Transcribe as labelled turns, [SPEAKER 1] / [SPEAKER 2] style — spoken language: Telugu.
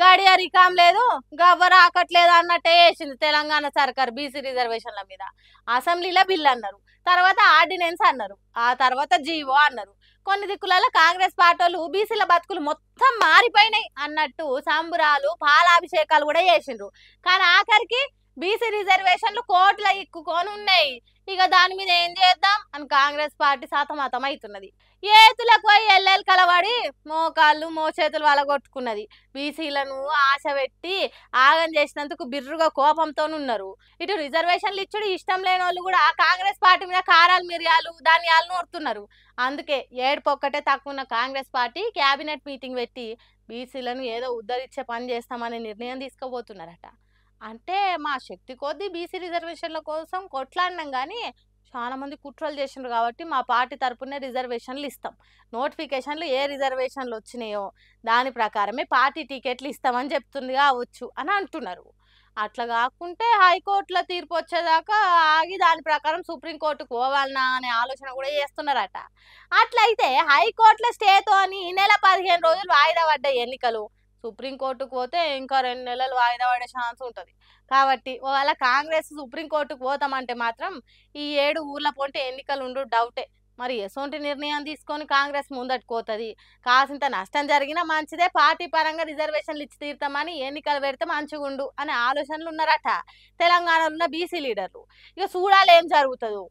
[SPEAKER 1] గడియ రికాం లేదు, గవ్వర ఆకట్లేదు అన్నట్టే వేసింది తెలంగాణ సర్కార్ బీసీ రిజర్వేషన్ల మీద. అసెంబ్లీలో బిల్ అన్నారు, తర్వాత ఆర్డినెన్స్ అన్నారు, ఆ తర్వాత జీవో అన్నారు. కొన్ని దిక్కులలో కాంగ్రెస్ పార్టీలు బీసీల బతుకులు మొత్తం మారిపోయినాయి అన్నట్టు సంబురాలు పాలాభిషేకాలు కూడా చేసిండ్రు. కానీ ఆఖరికి బీసీ రిజర్వేషన్లు కోట్ల ఇక్కుకొని ఉన్నాయి. ఇక దాని మీద ఏం చేద్దాం అని కాంగ్రెస్ పార్టీ సతమతం అవుతున్నది. ఏతులకు పోయి ఎల్లెలు కలబడి మోకాళ్ళు మోచేతులు వలగొట్టుకున్నది. బీసీలను ఆశ పెట్టి ఆగం చేసినందుకు బిర్రుగా కోపంతో ఉన్నారు. ఇటు రిజర్వేషన్లు ఇచ్చుడు ఇష్టం లేని వాళ్ళు కూడా కాంగ్రెస్ పార్టీ మీద కారాలు మిరియాలు ధాన్యాలు నోరుతున్నారు. అందుకే ఏడుపొక్కటే తక్కువ ఉన్న కాంగ్రెస్ పార్టీ క్యాబినెట్ మీటింగ్ పెట్టి బీసీలను ఏదో ఉద్ధరించే పని చేస్తామనే నిర్ణయం తీసుకోబోతున్నారట. అంటే మా శక్తి కొద్దీ బీసీ రిజర్వేషన్ల కోసం కొట్లాడినాం కానీ చాలా మంది కుట్రలు చేసిండ్రు కాబట్టి మా పార్టీ తరపునే రిజర్వేషన్లు ఇస్తాం, నోటిఫికేషన్లు ఏ రిజర్వేషన్లు వచ్చినాయో దాని ప్రకారమే పార్టీ టికెట్లు ఇస్తామని చెప్తుంది కావచ్చు అని అంటున్నారు. అట్లా కాకుంటే హైకోర్టులో తీర్పు వచ్చేదాకా ఆగి దాని ప్రకారం సుప్రీంకోర్టుకు పోవాలనా అనే ఆలోచన కూడా చేస్తున్నారట. అట్లయితే హైకోర్టులో స్టేతో అని ఈ నెల 15 రోజులు వాయిదా పడ్డ ఎన్నికలు సుప్రీంకోర్టుకు పోతే ఇంకా 2 నెలలు వాయిదా పడే ఛాన్స్ ఉంటుంది. కాబట్టి ఒకవేళ కాంగ్రెస్ సుప్రీంకోర్టుకు పోతామంటే మాత్రం ఈ 7 ఊర్ల పొంటి ఎన్నికలు ఉండు డౌటే. మరి ఎసొంటి నిర్ణయం తీసుకొని కాంగ్రెస్ ముందట్టుకు పోతుంది. కాసింత నష్టం జరిగినా మంచిదే, పార్టీ పరంగా రిజర్వేషన్లు ఇచ్చి తీరుతామని ఎన్నికలు పెడితే మంచిగుండు అనే ఆలోచనలు ఉన్నారట తెలంగాణలో ఉన్న బీసీ లీడర్లు. ఇక చూడాలి ఏం జరుగుతుందో.